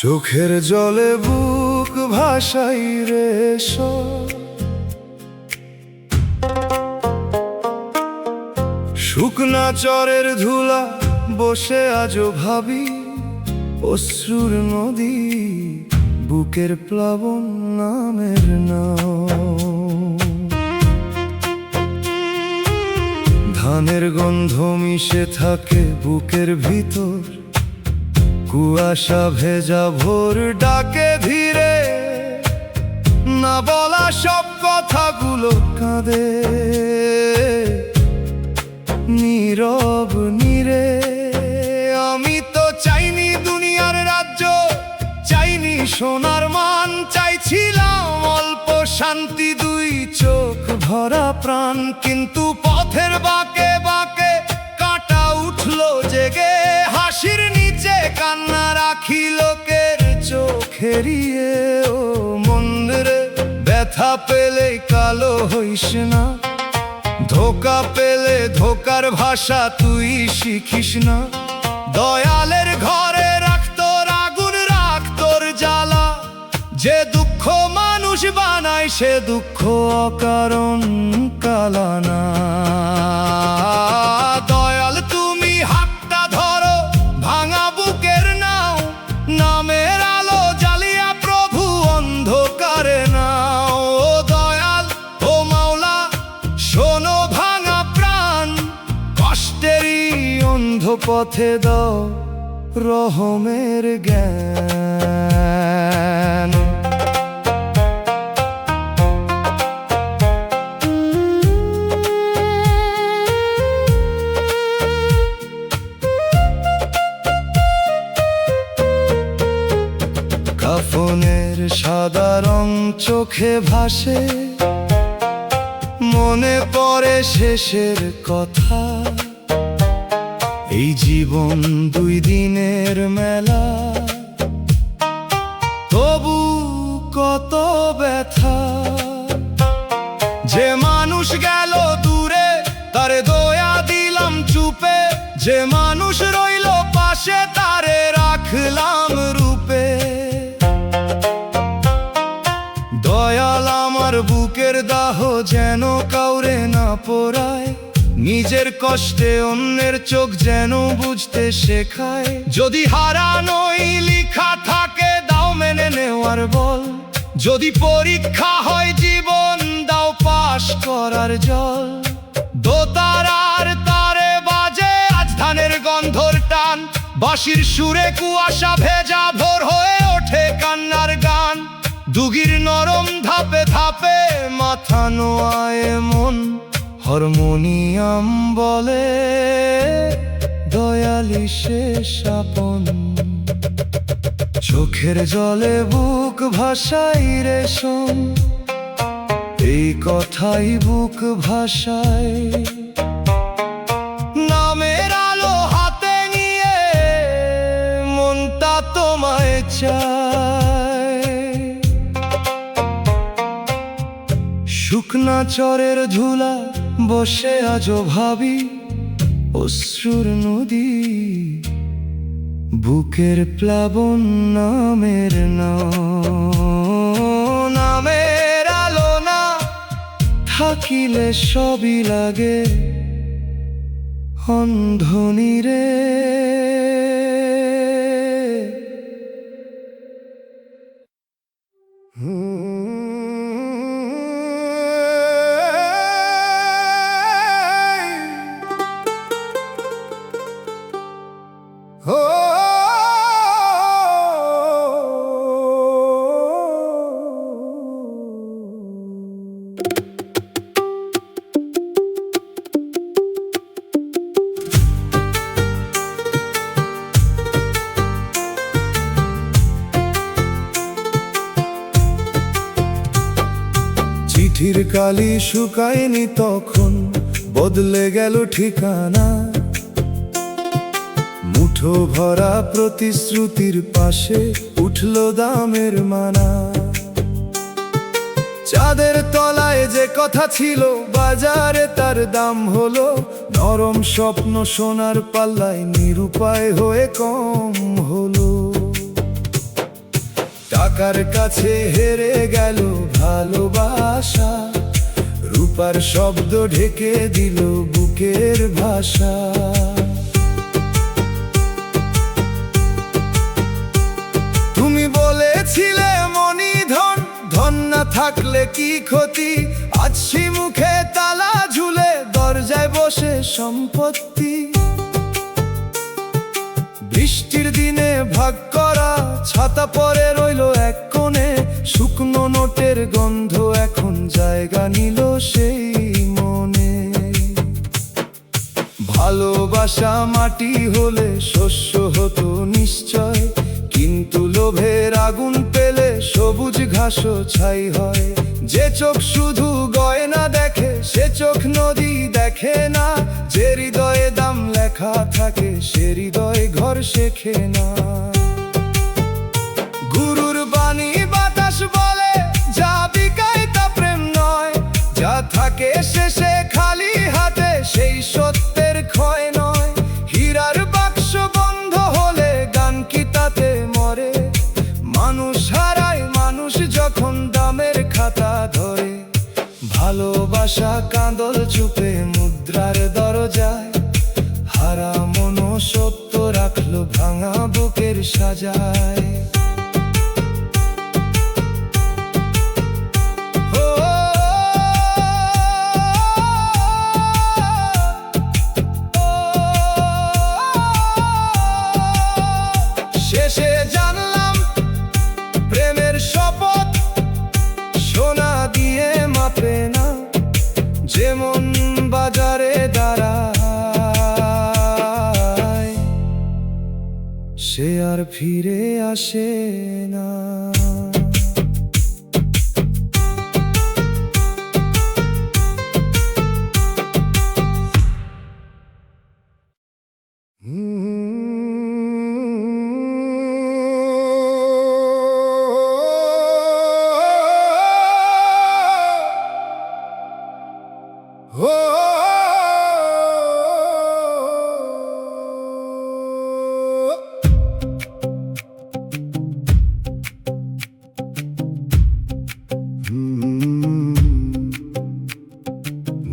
চোখের জলে বুক ভাসাই রে শুকনা চরের ধুলা বসে আজও ভাবি অশ্রুর নদী বুকের প্লাবন নামের নাও। ধানের গন্ধ মিশে থাকে বুকের ভিতর, কুয়াশা ভেজা ভোর ডাকে ধীরে, না বলা সব কথাগুলো কাঁদে নীরব নীরে। আমি তো চাইনি দুনিয়ার রাজ্য, চাইনি সোনার মান, চাইছিলাম অল্প শান্তি, দুই চোখ ভরা প্রাণ। কিন্তু পথের বাঁকে বাঁকে কাঁটা উঠলো জেগে, হাসির নিচে কান্না রাখি লোকের চোখেরিয়ে। ও মন রে, ব্যথা পেলে কালো হইস না, ধোকা পেলে ধোকার ভাষা তুই শিখিস না। দয়ালের ঘরে রাখ তোর আগুন, রাখ তোর জ্বালা, যে দুঃখ মানুষ বানায় সে দুঃখ অকারণ কালানা। দয়াল তুমি হাতটা ধরো, ভাঙা বুকের নাও, নামের আলো জ্বালিয়া প্রভু অন্ধকারে নাও। ও দয়াল, ও মাওলা, শোনো ভাঙা প্রাণ, কষ্টেরই অন্ধ পথে দাও রহমের জ্ঞান। কাফনের সাদা রং চোখে ভাসে, মনে পড়ে শেষের কথা। এই জীবন দুই দিনের মেলা, তবু কত ব্যথা। যে মানুষ গেল দূরে তারে দয়া দিলাম চুপে, যে মানুষ রইল পাশে তারে রাখলাম রূপে। দয়াল আমার বুকের দাহ যেন কাউরে না পোড়ায়, নিজের কষ্টে অন্যের চোখ যেন বুঝতে শেখায়। যদি হারানোই লিখা থাকে দাও মেনে নেওয়ার বল, যদি পরীক্ষা হয় জীবন দাও পাশ করার জল। দোতারার তারে বাজে আজ ধানের গন্ধর টান, বাঁশির সুরে কুয়াশা ভেজা ভোর হয়ে ওঠে কান্নার গান। দুগির নরম ধাপে ধাপে মাথা নোয়ায় মন, হারমোনিয়াম বলে দয়ালি শেষ আপন। চোখের জলে বুক ভাসাই রে শোন, এই কথাই বুক ভাসায়। নামের আলো হাতে নিয়ে মনটা তোমায় চায়। শুকনা চরের ধুলা বসে আজও ভাবি অশ্রুর নদী বুকের প্লাবন নামের নামের আলো না থাকিলে সবই লাগে অন্ধনী রে। চিঠির কালি শুকায়নি তখন, বদলে গেল ঠিকানা। মুঠো ভরা প্রতিশ্রুতির পাশে উঠল দামের মানা। চাঁদের তলায় যে কথা ছিল বাজারে তার দাম হলো, নরম স্বপ্ন সোনার পাল্লায় নিরুপায় হয়ে কম হলো। টাকার কাছে হেরে গেল ভালোবাসা, রূপার শব্দ ঢেকে দিল বুকের ভাষা। তুমি বলেছিলে মনি ধন, ধন না থাকলে কি ক্ষতি, আজ সে মুখে তালা ঝুলে দরজায় বসে সম্পত্তি। বৃষ্টির দিনে ভাগ করা ছাতা পরে রইল এক কোণে, শুকনো নোটের গন্ধ এখন জায়গা নিল সেই মনে। ভালোবাসা মাটি হলে শস্য হতো নিশ্চয়, কিন্তু লোভের আগুন পেলে সবুজ ঘাসও ছাই হয়। যে চোখ শুধু গয়না দেখে সে চোখ নদী দেখে না, যে হৃদয়ে দাম লেখা থাকে সে হৃদয়ে ঘর শেখে না। গুরুর বাণী বাতাস বলে যা বিকায় তা প্রেম নয়, যা থাকে শেষে খালি হাতে সেই সত্যের ক্ষয় নয়। হীরার বাক্স বন্ধ হলে গান কি তাতে মরে, মানুষ হারায় মানুষ যখন দামের খাতা ধরে। ভালোবাসা কাঁদল চুপে মুদ্রার দরজায়, হারা মন সত্য রাখলো ভাঙা বুকের সাজায়। শেষে জানলাম প্রেমের শপথ সোনা দিয়ে মাপে না, যেমন বাজারে দাঁড়ায় সে আর ফিরে আসে না।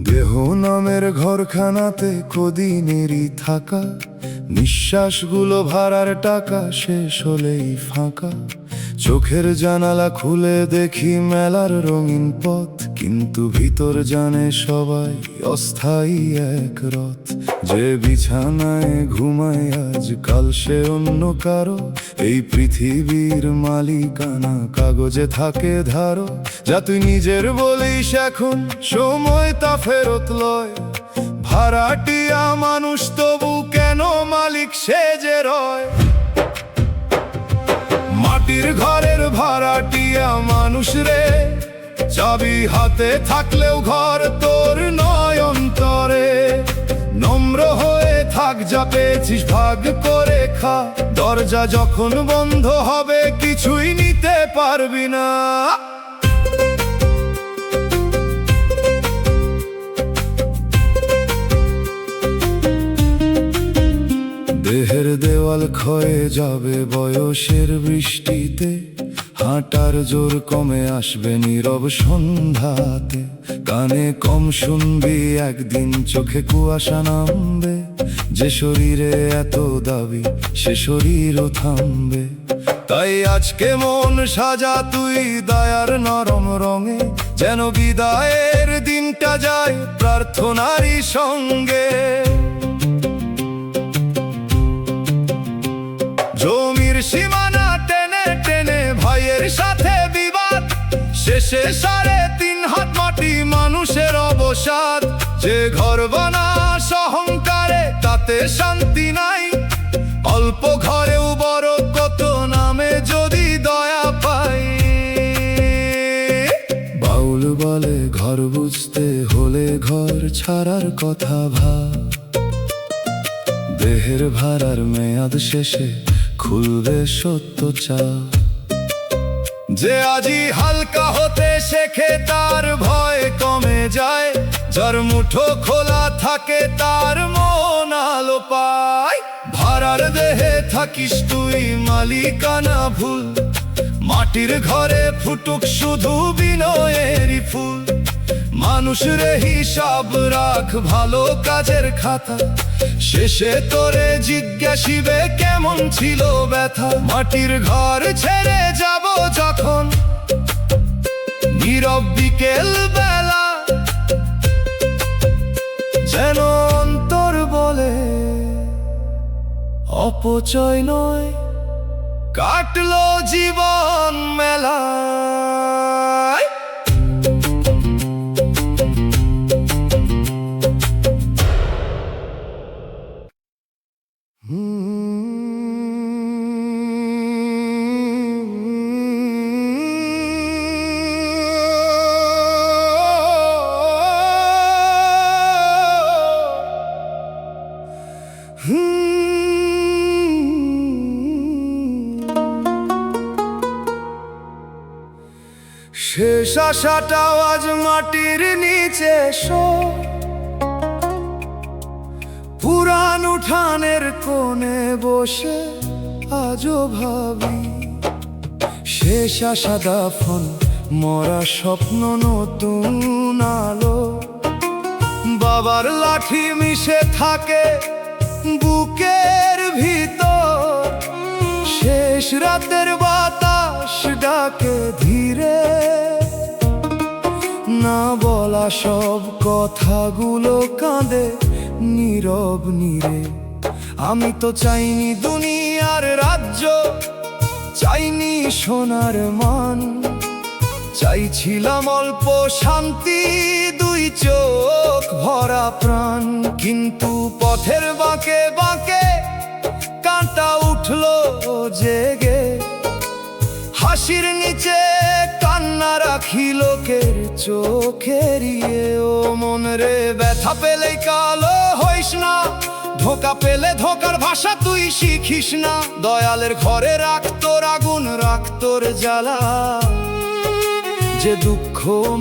দেহ নামের ঘরখানাতে কদিনেরই থাকা, নিঃশ্বাসগুলো ভাড়ার টাকা শেষ হলেই ফাঁকা। চোখের জানালা খুলে দেখি মেলার রঙিন পথ, কিন্তু ভিতর জানে সবাই অস্থায়ী এক রথ। যে বিছানায় ঘুমায় আজ কাল সে অন্য কারো, এই পৃথিবীর মালিকানা কাগজে থাকে ধারো। যা তুই নিজের বলিস এখন সময় তা ফেরত লয়, ভাড়াটিয়া মানুষ তবু কেন মালিক সেজে রয়। মাটির ঘরের ভাড়াটিয়া মানুষ রে, চাবি হাতে থাকলেও ঘর তোর নয় অন্তরে। নম্র হয়ে থাক, যা পেয়েছিস ভাগ করে খা, দরজা যখন বন্ধ হবে কিছুই নিতে পারবি না। দেহের দেওয়াল ক্ষয়ে যাবে বয়সের বৃষ্টিতে, হাঁটার জোর কমে আসবে নীরব সন্ধ্যাতে। কানে কম শুনবি একদিন চোখে কুয়াশা নামবে, যে শরীরে এত দাবি সে শরীরও থামবে। তাই আজকে মন সাজা তুই দয়ার নরম রঙে, যেন বিদায়ের দিনটা যায় প্রার্থনারই সঙ্গে। জমির সীমানা টেনে টেনে ভাইয়ের সাথে বিবাদ, শেষে 3.5 হাত মাটি মানুষের অবসাদ। যে ঘর বানাস অহংকারে তাতে শান্তি নাই, অল্প ঘরেও বড় কত নামে যদি দয়া পাই। বাউল বলে ঘর বুঝতে হলে ঘর ছাড়ার কথা ভাব, দেহের ভাড়ার মেয়াদ শেষে খুলবে সত্য চা। যে আজি হালকা হতে শেখে তার ভয় কমে যায়, যার মুঠো খোলা থাকে তার মন আলো পায়। ভাড়ার দেহে থাকিস তুই মালিকানা ভুল, মাটির ঘরে ফুটুক শুধু বিনয়েরই ফুল। মানুষ রে হিসাব রাখ ভালো কাজের খাতা, শেষে তোরে জিজ্ঞাসিবে কেমন ছিল ব্যথা। মাটির ঘর ছেড়ে যাব যখন নীরব বিকেল বেলা, যেন অন্তর বলে অপচয় নয়, কাটলো জীবন মেলায়। শেষ আশাটাও আজ মাটির নিচে পুরান উঠানের কোণে বসে আজও ভাবি। শেষ আশা দাফন, মরা স্বপ্ন নতুন আলো। বাবার লাঠি মিশে থাকে বুকের ভিতর, শেষ রাতের বাতাস ডাকে ধীরে। না বলা সব কথাগুলো কাঁদে নীরব নীরে। আমি তো চাইনি দুনিয়ার রাজ্য, চাইনি সোনার মান, চাইছিলাম অল্প শান্তি, দুই চোখ ভরা প্রাণ। কিন্তু পথের বাঁকে বাঁকে কাঁটা উঠলো জেগে, হাসির নিচে কান্না রাখি লোকের চোখেরিয়ে। ও মন রে, ব্যথা পেলেই কালো হইস না, ধোকা পেলে ধোকার ভাষা তুই শিখিস না। দয়ালের ঘরে রাখ তোর আগুন, রাখ তোর জ্বালা। যে দুঃখ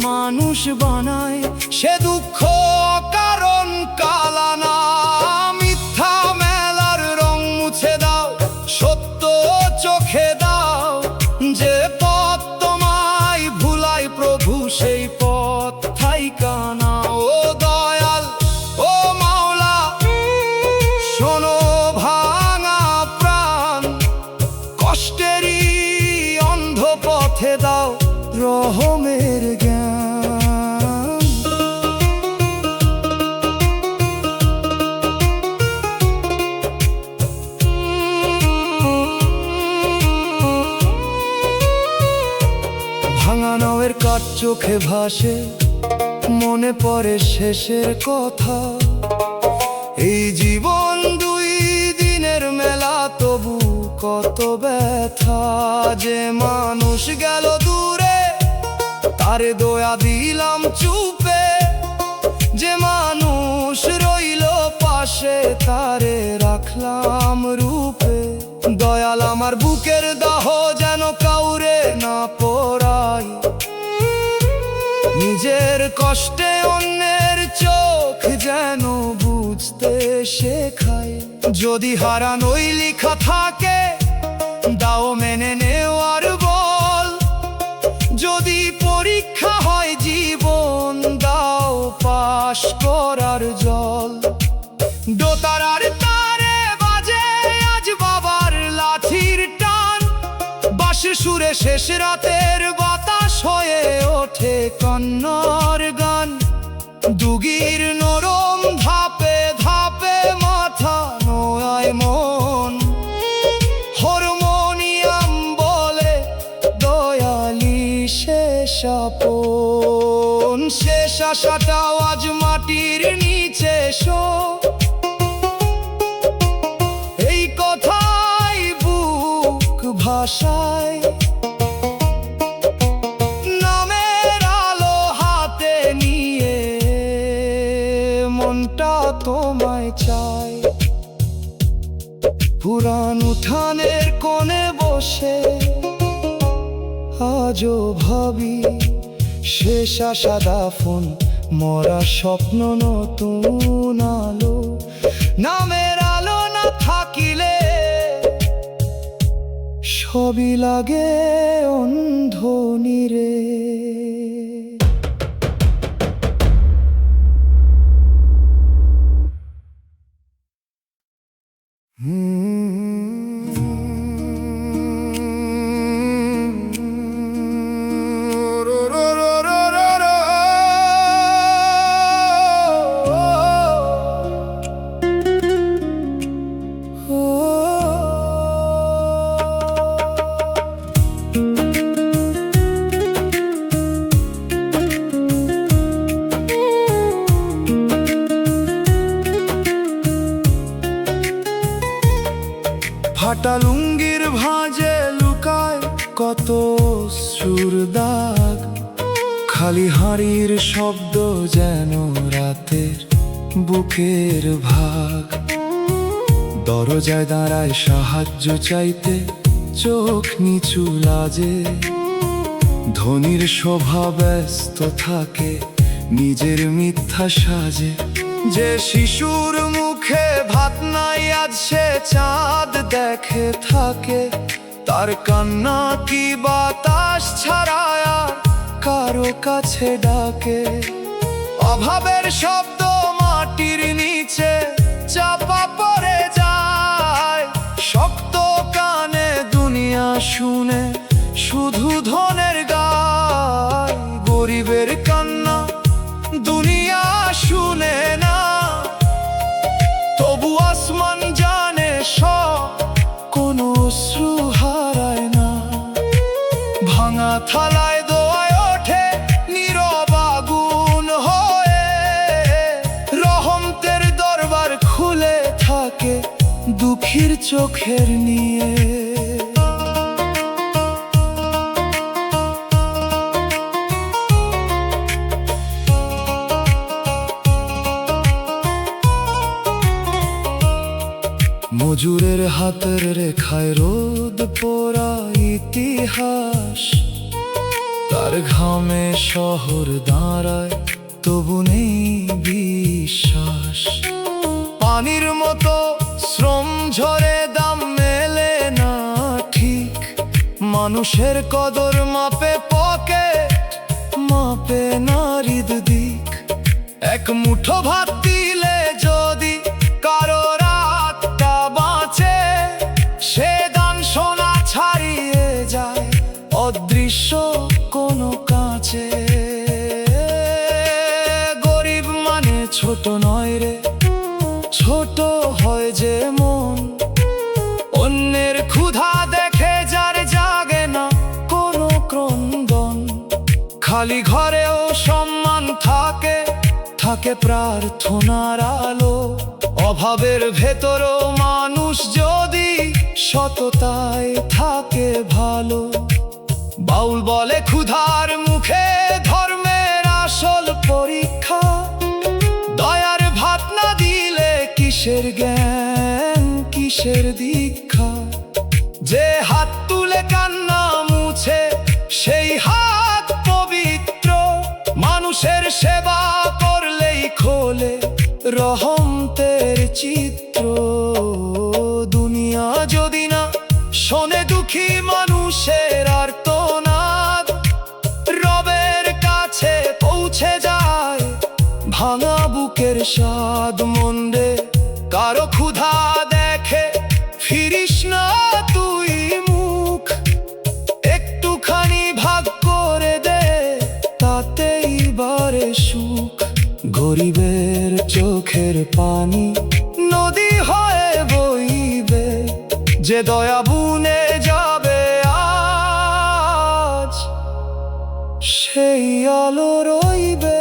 মানুষ বানায় সে দুঃখ কারণ কালা না। মিথ্যা মেলার রং মুছে দাও, সত্য চোখে দাও। যে পথ তোমায় ভুলাই প্রভু, সেই পথ থাইকা না। ও দয়াল, ও মাওলা, শোনো ভাঙা প্রাণ। কষ্টেরই অন্ধ পথে দাও রহমের জ্ঞান। ভাঙা নাওয়ের কাঠ চোখে ভাসে, মনে পড়ে শেষের কথা। এই জীবন দুই দিনের মেলা, তবু কত ব্যথা। যে মানুষ গেল দূরে তারে দয়া দিলাম চুপে, যে মানুষ রইল পাশে তারে রাখলাম রূপে। দয়াল আমার বুকের দাহ যেন কাউরে না পোড়াই, নিজের কষ্টে অন্যের চোখ যেন বুঝতে শেখায়। যদি হারানোই লেখা থাকে দাও মেনে নেওয়ার বল, যদি পরীক্ষা হয় জীবন দাও পাশ করার জল। দোতারার তারে বাজে আজ বাবার লাঠির টান, বাঁশির সুরে শেষ রাতের বাতাস হয়ে ওঠে কান্নার গান। দুগির নরম ধাপে ধাপে মাথা নোয়ায় মন, হারমোনিয়াম বলে দয়ালি শেষ আপন। শেষ আশাটাও আজ মাটির নিচে এই কথাই বুক ভাষায়। নামের আলো হাতে নিয়ে মনটা তোমায় চায়। পুরান উঠানের কোণে বসে আজও ভাবি শেষ আশা দাফন, মরা স্বপ্ন নতুন আলো। নামের আলো না থাকিলে সবই লাগে অন্ধ নিরে। ফাটা লুঙ্গির ভাঁজে লুকায় কত অশ্রুর দাগ, খালি হাঁড়ির শব্দ যেন রাতের বুকের ভাগ। দরজায় দাঁড়ায় সাহায্য চাইতে, চোখ নিচু লাজে। ধনীর শোভা ব্যস্ত থাকে, নিজের মিথ্যা সাজে। যে শিশুর মুখে ভাত নাই আজ সে চাঁদ দেখে থাকে, তার কান্না কি বাতাস ছাড়ায় আর কারো কাছে ডাকে। অভাবের শব্দ মাটির নিচে চাপা পড়ে যায়, শক্ত কানে দুনিয়া শুনে শুধু ধনের গায়। গরিবের কান্না দুনিয়া শুনে না, তবু আসমান জানে সব, কোনো অশ্রু হারায় না। ভাঙা থালায় দোয়ায় ওঠে নীরব আগুন হয়ে, রহমতের দরবার খুলে থাকে দুঃখীর চোখের নিয়ে। মজুরের হাতের রেখায় রোদ পোড়া ইতিহাস, তার ঘামে শহর দাঁড়ায় তবু নেই বিশ্বাস। পানির মতো শ্রম ঝরে দাম মেলে না ঠিক, মানুষের কদর মাপে পকেট, মাপে না হৃদিক। এক মুঠো ভাত দিলে যদি কারো রাতটা বাঁচে, সে দান সোনা ছাড়িয়ে যায় অদৃশ্য কোনো কাঁচে। গরিব মানে ছোট নয় রে, ছোট হয় যে মন। অন্যের ক্ষুধা দেখে যার জাগে না কোনো ক্রন্দন, খালি ঘরেও সম্মান থাকে, থাকে প্রার্থনার আলো। অভাবের ভেতরও মানুষ যদি সততায় থাকে ভালো। বাউল বলে ক্ষুধার মুখে ধর্মের আসল পরীক্ষা, দয়ার ভাত না দিলে কিসের জ্ঞান কিসের দীক্ষা। যে হাত তুলে কান্না মুছে সেই হাত পবিত্র, মানুষের সেবা করলেই খোলে রহমতের চিত্র। দুনিয়া যদি না শোনে দুঃখী মানুষের আর্তনাদ, রবের কাছে পৌঁছে যায় ভাঙা বুকের স্বাদ। মন্দে কারো ক্ষুধা দেখে ফিরিস না তুই মুখ, একটুখানি ভাগ করে দে তাতেই বারে সুখ। গরিবের চোখের পানি নদী হয়ে বইবে, যে দয়া বুনে যাবে আজ সেই আলো রইবে।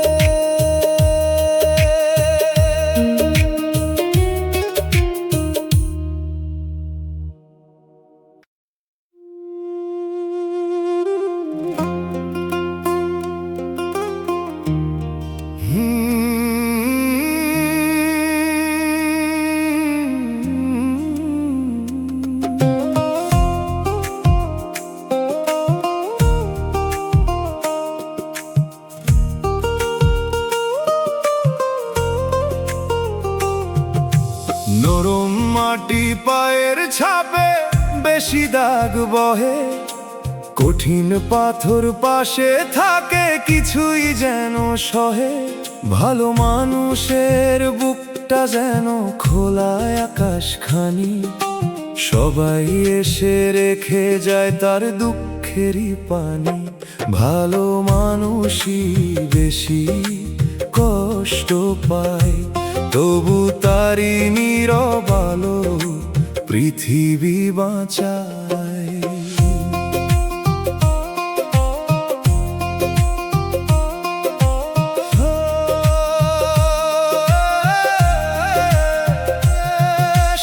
রঙের ছাপে বেশি দাগ বহে, কঠিন পাথর পাশে থাকে কিছুই যেন সহে। ভালো মানুষের বুকটা যেন খোলা আকাশখানি, সবাই এসে রেখে যায় তার দুঃখেরই পানি। ভালো মানুষই বেশি কষ্ট পায়, তবু তারি নীরব আলো পৃথিবী বাঁচায়।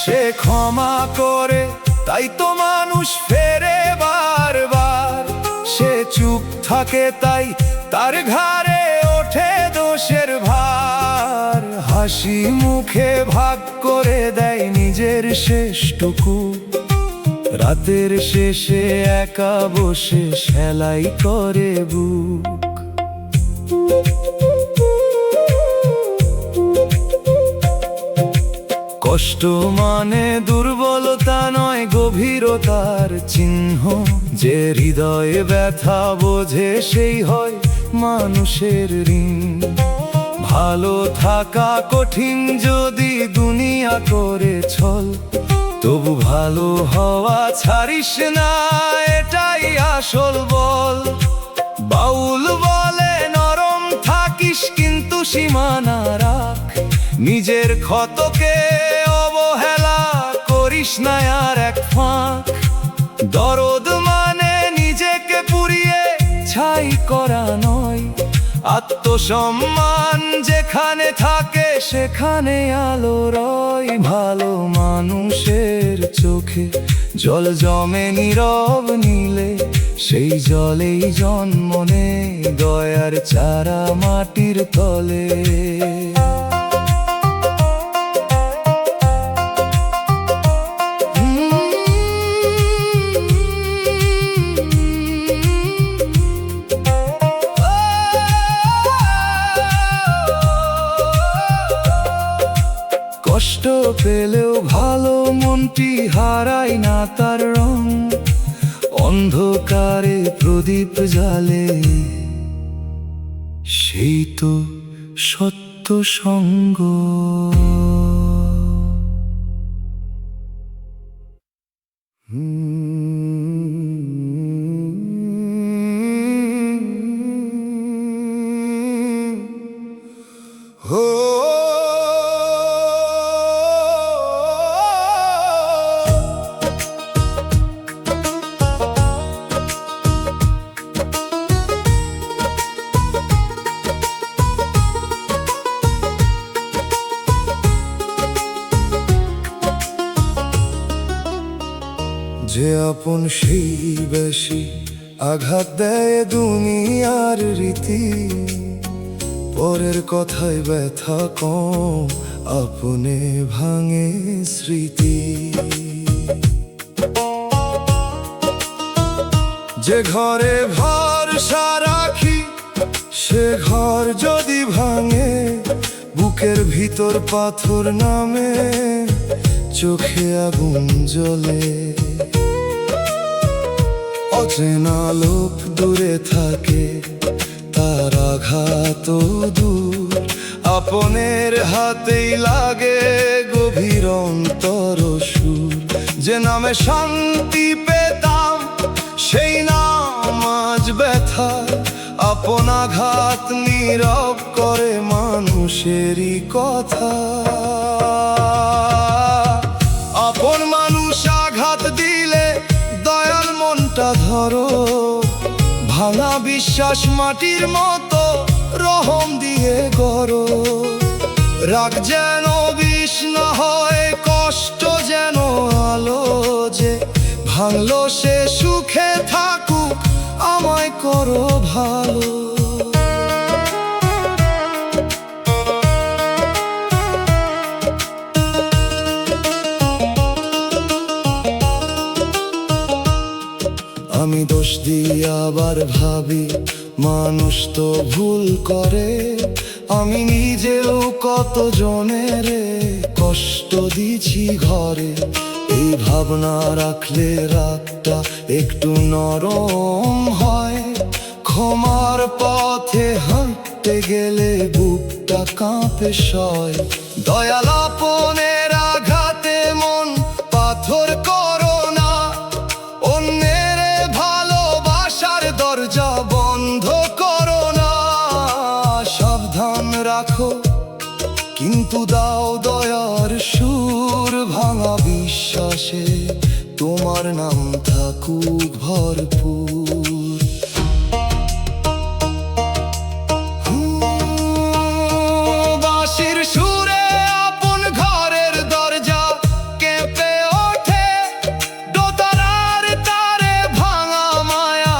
সে ক্ষমা করে তাই তো মানুষ ফেরে বারবার, সে চুপ থাকে তাই তার ঘাড়ে ওঠে দোষের ভার। হাসি মুখে ভাগ করে দেয় নিজের শেষটুকু, রাতের শেষে একা বসে সেলাই করে বুক। কষ্ট মানে দুর্বলতা নয়, গভীরতার চিহ্ন। যে হৃদয়ে ব্যথা বোঝে সেই হয় মানুষের ঋণ। ভালো থাকা কঠিন যদি দুনিয়া করে ছল, তবু ভালো হওয়া ছাড়িস না, এটাই আসল বল। বাউল বলে নরম থাকিস কিন্তু সীমানা রাখ, নিজের ক্ষতকে অবহেলা করিস না আর এক ফাঁক। দরদ মানে নিজেকে পুড়িয়ে ছাই করা নয়, আত্মসম্মান যেখানে থাকে সেখানে আলো রয়। ভালো মানুষের চোখে জল জমে নীরব নীলে, সেই জলেই জন্ম নেয় দয়ার চারা মাটির তলে। কষ্ট পেলেও ভালো মনটি হারায় না তার রং, অন্ধকারে প্রদীপ জ্বালে সেই তো সত্য সঙ্গ। যে আপন সেই বেশি আঘাত দেয় দুনিয়ার রীতি, পরের কথায় ব্যথা কম আপনে ভাঙে স্মৃতি। যে ঘরে ভরসা রাখি সে ঘর যদি ভাঙে, বুকের ভিতর পাথর নামে চোখে আগুন জ্বলে। অচেনা লোক দূরে থাকে তার আঘাত দূর, আপনের হাতেই লাগে গভীর অন্তর সুর। যে নামে শান্তি পেতাম সেই নাম আজ ব্যথা, আপন আঘাত নীরব করে মানুষেরই কথা। আপন মানুষ আঘাত দিলে দয়াল মনটা ধরো, ভাঙা বিশ্বাস মাটির মতো রহম দিয়ে গড়ো। রাগ যেন বিষ না হয়, কষ্ট যেন আলো, যে ভাঙলো সে সুখে থাকুক আমায় করো ভালো। আমি দোষ দিই আবার ভাবি মানুষ তো ভুল করে, আমি নিজেও কত জনের কষ্ট দিছি ঘরে। এই ভাবনা রাখলে রাতটা একটু নরম হয়, ক্ষমার পথে হাঁটতে গেলে বুকটা কাঁপে সয়। দয়াল আপনের আঘাতে মন পাথর করো না, অন্যের ভালোবাসার দরজা বন্ধ করো না। সাবধান রাখো কিন্তু দাও দয়ার সুর, ভাঙা বিশ্বাসে তোমার নাম থাকুক ভরপুর। বাঁশির সুরে আপন ঘরের দরজা কেঁপে ওঠে, দোতারার তারে ভাঙা মায়া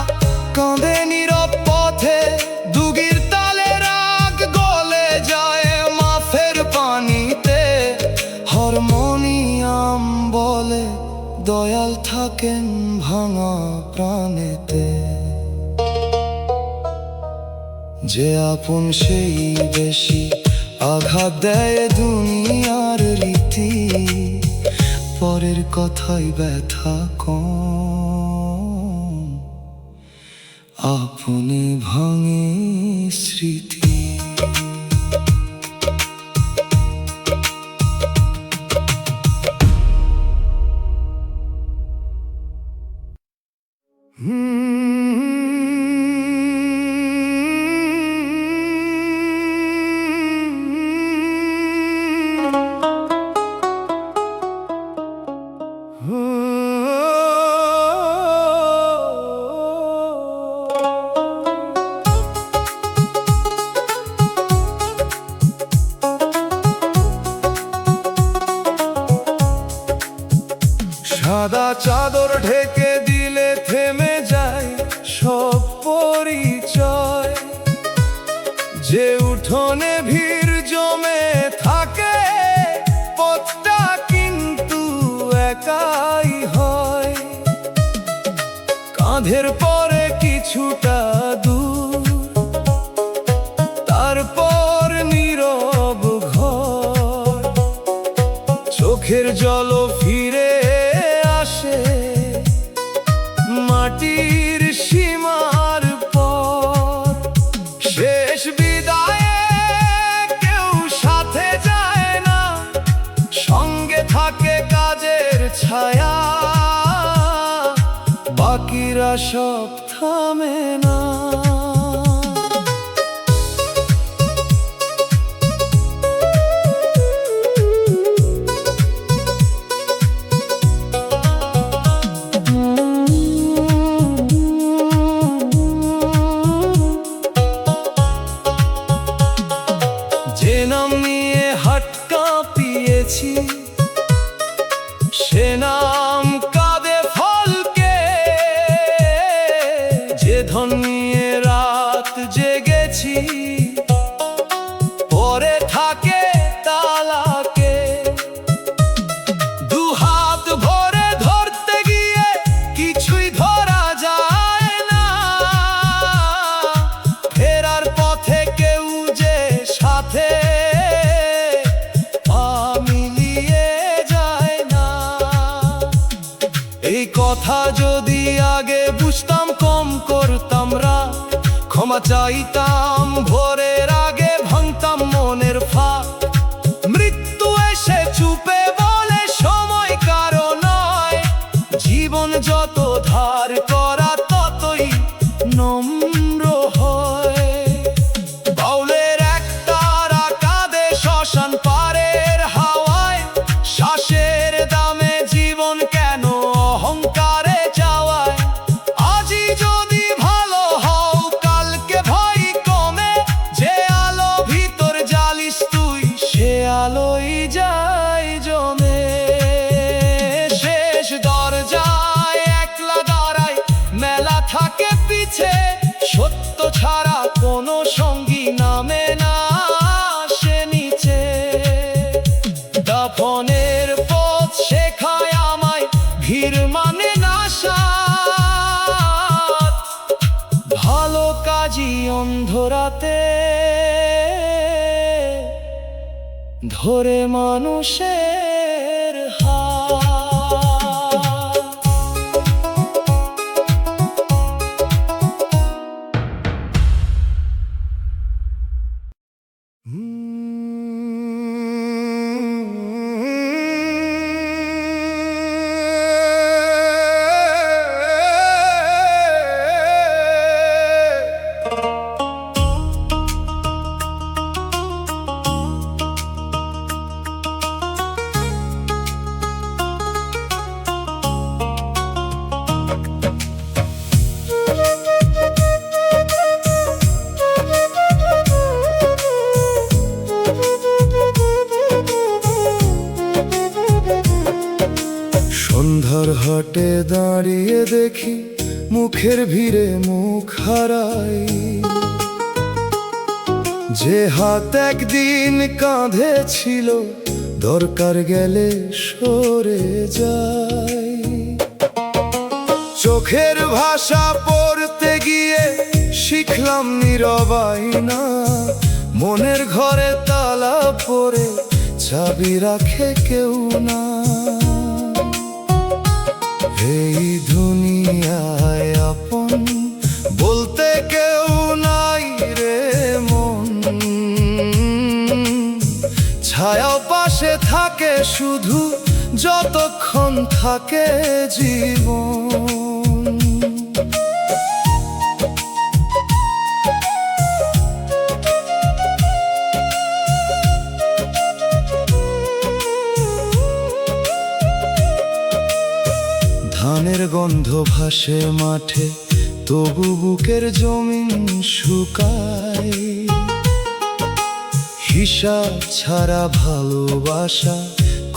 কাঁদে নীরব পথে। দুগির তালে রাগ গলে যায় মাফের পানিতে, হারমোনিয়াম বলে দয়াল থাকেন ভাঙা প্রাণেতে। যে আপন সেই বেশি আঘাত দেয় দুনিয়ার রীতি, পরের কথাই ব্যথা কম, আপনি ভাঙে স্মৃতি। সাদা চাদর ঢেকে দিলে থেমে যায় সব পরিচয়, যে উঠোনে ভিড় জমে থাকে পথটা কিন্তু একাই হয়। কাঁধের পরে কিছুটা দূর, তারপর নীরব ঘর, চোখের জল ফিরে আসে মাটির সীমার পর। শেষ বিদায়ে কেউ সাথে যায় না, সঙ্গে থাকে কাজের ছায়া, বাকিরা সব থামে না। যে নাম নিয়ে হাট কাঁপিয়েছি সে নাম কাঁদে ফলকে, যে ধন নিয়ে রাত জেগেছি পরে থাকে তালাকে। দুহাত ভরে ধরতে গিয়ে কিছুই ধরা যায় না, ফেরার পথে কেউ যে সাথে পা মিলিয়ে যায় না। এই কথা যদি আগে বুঝতাম কম করতাম রাগ, ক্ষমা চাইতাম ভোরের আগে ভাঙতাম মনের ফাঁক। মৃত্যু এসে চুপে বলে সময় কারো নয়, জীবন যত ধার করা ততই নম্র হয়। বাউলের একতারা কাঁদে শ্মশান পারের হাওয়ায়, শ্বাসের দামে জীবন কেন অহংকারে যাওয়ায়। আজই যদি ভালো হও কালকে ভয় কমে, যে আলো ভিতর জ্বালিস তুই সে আলোই যায় জমে। শেষ দরজায় একলা দাঁড়ায় মেলা থাকে পিছে, সত্য ছাড়া কোনো সঙ্গী নামে না সে নিচে। দাফনের পথ শেখায় আমায় ভিড় মানে না সাথ, ভালো কাজী অন্ধরাতে ধরে মানুষের হাত। দাঁড়িয়ে দেখি মুখের ভিড়ে মুখ হারাই, যে হাত একদিন কাঁধে ছিল দরকার গেলে সরে যায়। চোখের ভাষা পড়তে গিয়ে শিখলাম নীরবাই না, মনের ঘরে তালা পড়ে চাবি রাখে কেউ না। এই দুনিয়ায় আপন বলতে কেউ নাই রে মন, ছায়া পাশে থাকে শুধু যতক্ষণ থাকে জীবন। ধানের গন্ধ ভাসে মাঠে, তবু বুকের জমিন শুকায়। হিসাব ছাড়া ভালোবাসা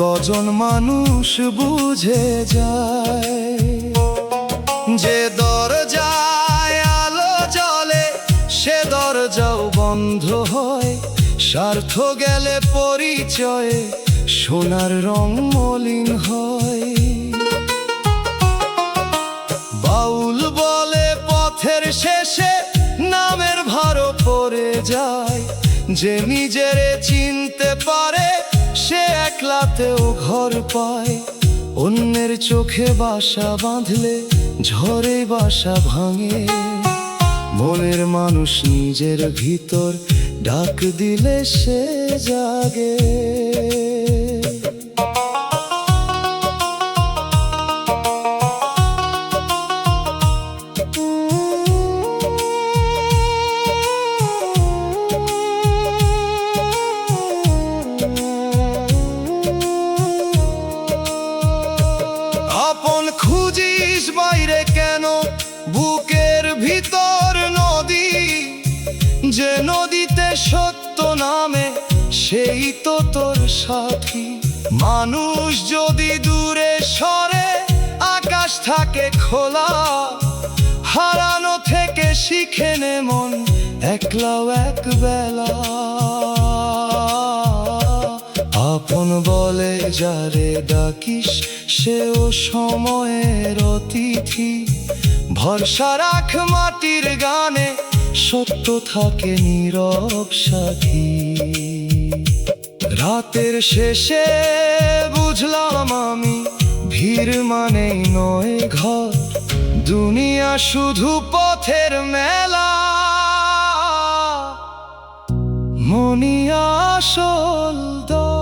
কজন মানুষ বুঝে যায়। যে দরজায় আলো জ্বলে সে দরজাও বন্ধ হয়, স্বার্থ গেলে পরিচয়ে সোনার রং মলিন হয়। বাউল বলে পথের শেষে নামের ভারও পড়ে যায়, যে নিজেরে চিনতে পারে সে একলাতেও ঘর পায়। অন্যের চোখে বাসা বাঁধলে ঝড়ে বাসা ভাঙে, মনের মানুষ নিজের ভিতর ডাক দিলে সে জাগে। আপন খুঁজিস বাইরে কেন, বুকের ভিতর নদী, যে নদীতে সত্য নামে সেই তো তোর সাথী। মানুষ যদি দূরে সরে আকাশ থাকে খোলা, হারানো থেকে শিখে নে মন একলাও এক বেলা। আপন বলে যারে ডাকিস সেও সময়ের অতিথি, ভরসা রাখ মাটির গানে সত্য থাকে নীরব সাথী। রাতের শেষে বুঝলাম আমি ভিড় মানেই নয় ঘর, দুনিয়া শুধু পথের মেলা, মনি আসল দর।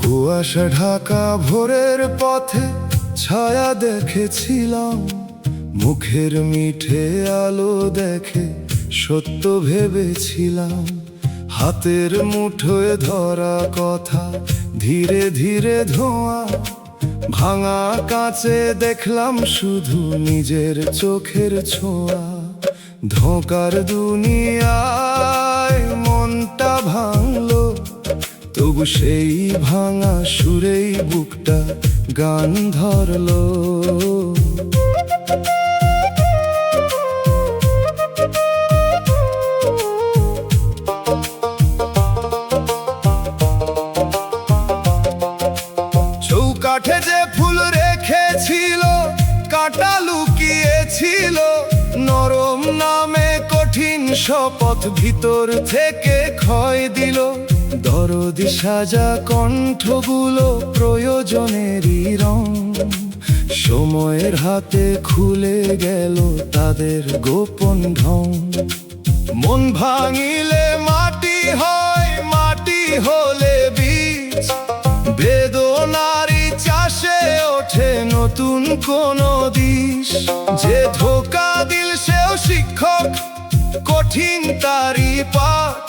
কুয়াশা ঢাকা ভোরের পথে ছায়া দেখেছিলাম, মুখের মিঠে আলো দেখে সত্য ভেবেছিলাম। হাতের মুঠোয় ধরা কথা ধীরে ধীরে ধোঁয়া, ভাঙা কাঁচে দেখলাম শুধু নিজের চোখের ছোঁয়া। ধোঁকার দুনিয়ায় মনটা ভাঙলো, তবু সেই ভাঙা সুরেই বুকটা গান ধরলো। চৌকাঠে যে ফুল রেখেছিল কাঁটা লুকিয়েছিল, নরম নামে কঠিন শপথ ভিতর থেকে ক্ষয় দিল। দরদি সাজা কণ্ঠগুলো প্রয়োজনেরই রং, সময়ের হাতে খুলে গেল তাদের গোপন ঢং। মন ভাঙিলে মাটি হয়, মাটি হলে বীজ, বেদনারি চাষে ওঠে ওঠে নতুন কোন দিশ। যে ধোকা দিল সেও শিক্ষক, কঠিন তারই পাঠ।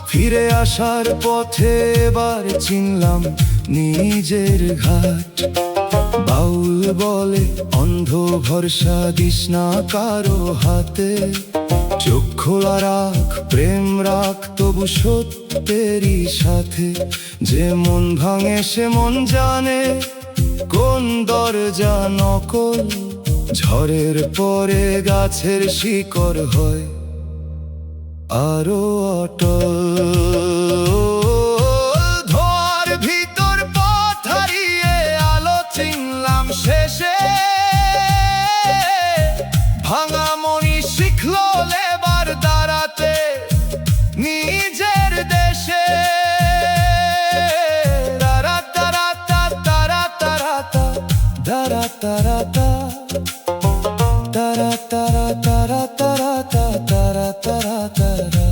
ফিরে আসার পথে এবার চিনলাম নিজের ঘাট। বাউল বলে অন্ধ ভরসা দিস না কারো হাতে। চোখ খোলা রাখ, প্রেম রাখ তবু সত্যেরই সাথে। যে মন ভাঙে সে মন জানে কোন দরজা নকল। ঝড়ের পরে গাছের শিকড় হয় আরো অটল। ধোয়ার ভিতর পথ হারিয়ে আলো চিনলাম শেষে। ভাঙা মনি শিখলো এবার দাঁড়াতে নিজের দেশে। তারা তারা তারা তারা তারা তারা তারা তারা তারা তারা তারা তারা তারা।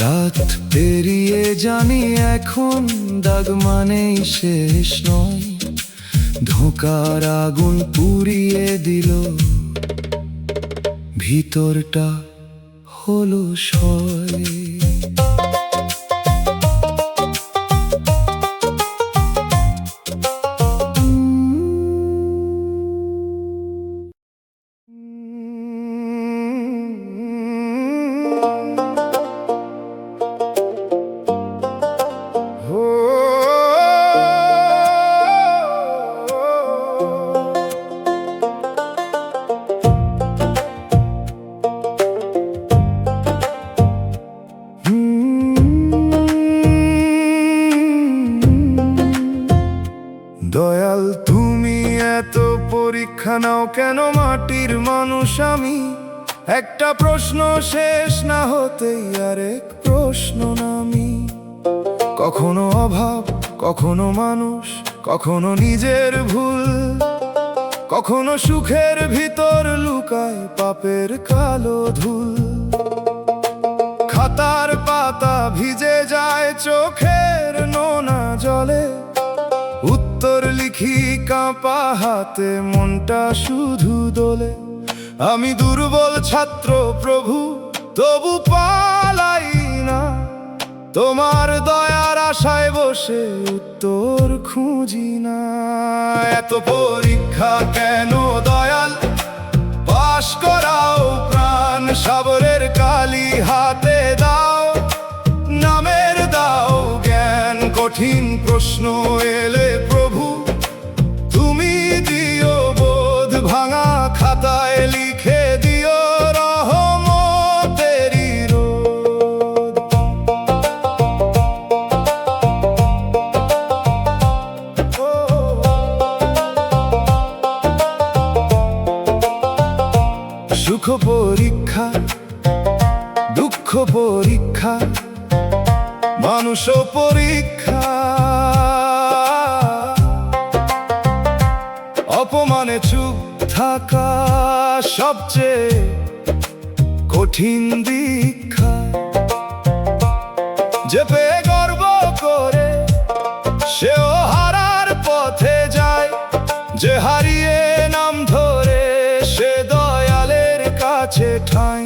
রাত পেরিয়ে জানি এখন দাগ মানেই শেষ নয়। ধোঁকার আগুন পুড়িয়ে দিল, ভিতরটা হলো সয়। দয়াল তুমি এত পরীক্ষা নাও কেন মাটির মানুষ আমি। একটা প্রশ্ন শেষ না হতেই আরেক প্রশ্ন নামি। কখনো অভাব, কখনো মানুষ, কখনো নিজের ভুল। কখনো সুখের ভিতর লুকায় পাপের কালো ধুল। খাতার পাতা ভিজে যায় চোখের নোনা জলে। উত্তর লিখি কাঁপা হাতে, মনটা শুধু দোলে। আমি দুর্বল ছাত্র প্রভু, তবু পালাই না। তোমার দয়ার আশায় বসে উত্তর খুঁজি না। এত পরীক্ষা কেন দয়াল, পাশ করাও প্রাণ। সাবরের কালি হাতে দাও, নামের দাও জ্ঞান। কঠিন প্রশ্ন এলে প্রভু তুমি দিও বোধ। ভাঙা খাতায় লিখে দিও রহমতেরি রোদ। সুখ পরীক্ষা, দুঃখ পরীক্ষা, মানুষ পরীক্ষা। অপমানে চুপ থাকা সবচেয়ে কঠিন দীক্ষা। যে পেয়ে গর্ব করে সেও হারার পথে যায়। যে হারিয়ে নাম ধরে সে দয়ালের কাছে ঠাঁই।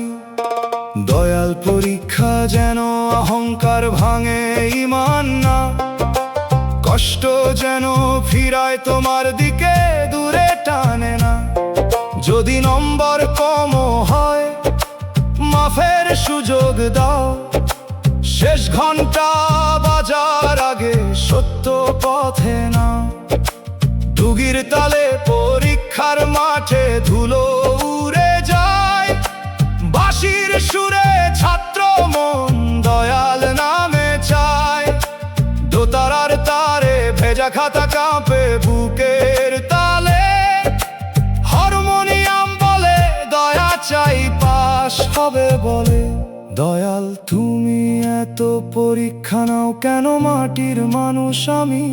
দয়াল পরীক্ষা যেন অহংকার ভাঙে ঈমান না। কষ্ট যেন ফিরায় তোমার দিকে দূরে টানে না। যদি নম্বর কম হয় মাফের সুযোগ দাও। শেষ ঘন্টা বাজার আগে সত্য পথে না। ডুগির তালে পরীক্ষার মাঠে ধুলো উড়ে যায়। বাঁশির সুরে ছাত্র মন দয়াল নামে চায়। দোতারার তারে ভেজা খাতা কাঁপে বুকের তালে। হারমোনিয়াম বলে দয়া চাই পাশ হবে বলে। দয়াল তুমি এত পরীক্ষা নাও কেন মাটির মানুষ আমি।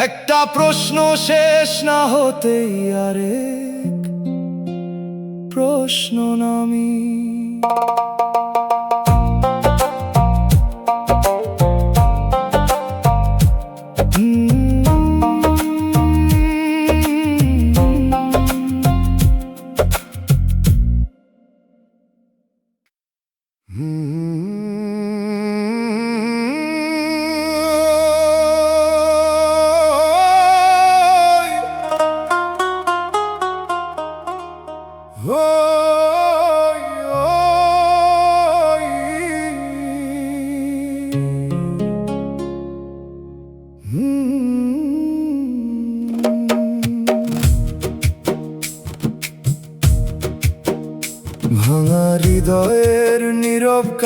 একটা প্রশ্ন শেষ না হতেই আরেক প্রশ্ন নামি।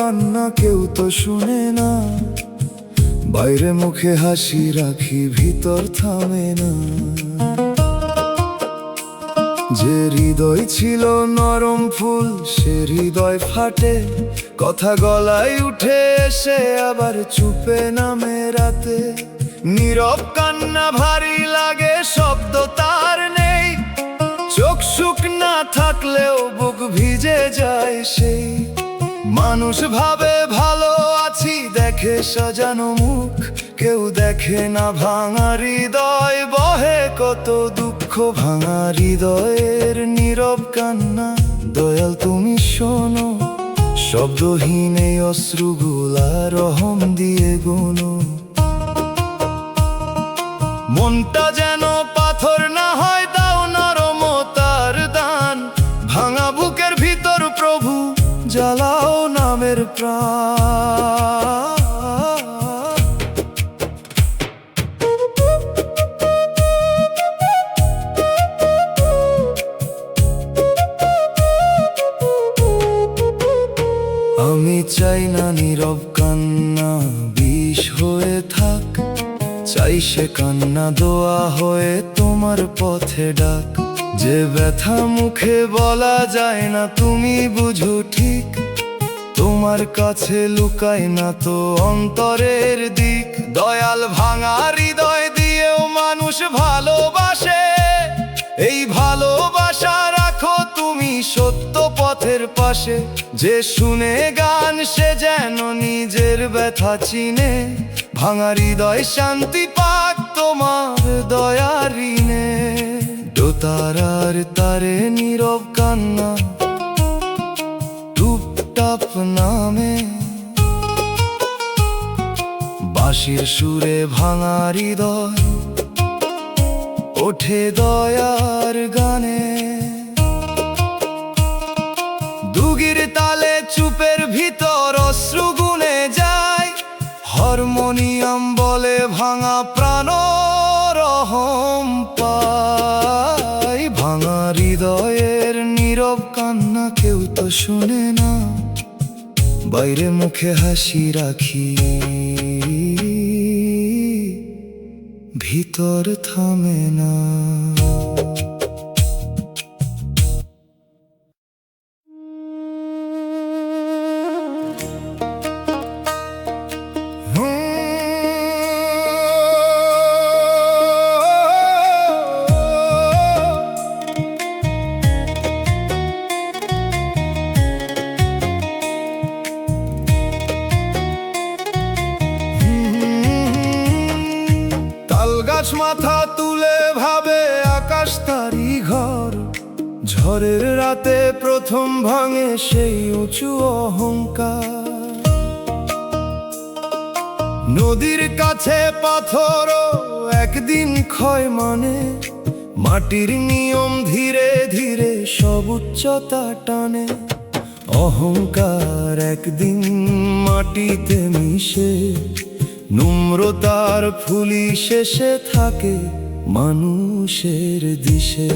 কান্না কেউ তো শুনে না, বাইরে মুখে হাসি রাখি ভিতর থামে না। যে হৃদয় ছিল নরম ফুল সে হৃদয় ফাটে, কথা গলায় উঠে এসে আবার চুপে নামে রাতে। নীরব কান্না ভারী লাগে, শব্দ তার নেই, চোখ শুকনা থাকলেও বুক ভিজে যায় সেই। মানুষ ভাবে ভালো আছি, দেখে সাজানো মুখ, কেউ দেখে না ভাঙা হৃদয়, বহে কত দুঃখ ভাঙা হৃদয়ের নীরব কান্না। দয়াল তুমি শোনো, শব্দহীন এই অশ্রুগুলা রহম দিয়ে গুনো। মনটা যেন পাথর না হয়, দাও নরমতার দান, ভাঙা বুকের ভিতর প্রভু জ্বালাও নামের প্রাণ। আমি চাই না নীরব কান্না বিষ হয়ে থাক, চাই সে কান্না দোয়া হয়ে তোমার পথে ডাক। যে ব্যথা মুখে বলা যায় না তুমি বুঝো ঠিক, তোমার কাছে লুকায় না তো অন্তরের দিক। দয়াল ভাঙা হৃদয় দিয়েও মানুষ ভালোবাসে, এই ভালোবাসা রাখো তুমি সত্য পথের পাশে। যে শুনে গান সে যেন নিজের ব্যথা চিনে, ভাঙা হৃদয় শান্তি পাক তোমার দয়ার ঋণে। দোতারার তারে নীরব কান্না টুপটাপ নামে, বাঁশির সুরে ভাঙা হৃদয় ওঠে দয়ার গানে। দুগির তালে চুপের ভিতর অশ্রু গুনে যায়, হারমোনিয়াম বলে ভাঙা প্রাণ রহম পায়। ভাঙা হৃদয়ের নীরব কান্না কেউ তো শুনে না, বাইরে মুখে হাসি রাখি ভিতর থামে না। গাছ মাথা তুলে ভাবে আকাশ তারি ঘর, ঝড়ের রাতে প্রথম ভাঙে সেই উঁচু অহংকার। নদীর কাছে পাথরও একদিন ক্ষয় মানে, মাটির নিয়ম ধীরে ধীরে সব উচ্চতা টানে। অহংকার একদিন মাটিতে মিশে, নম্রতার ফুলি শেষে থাকে মানুষের দিশে।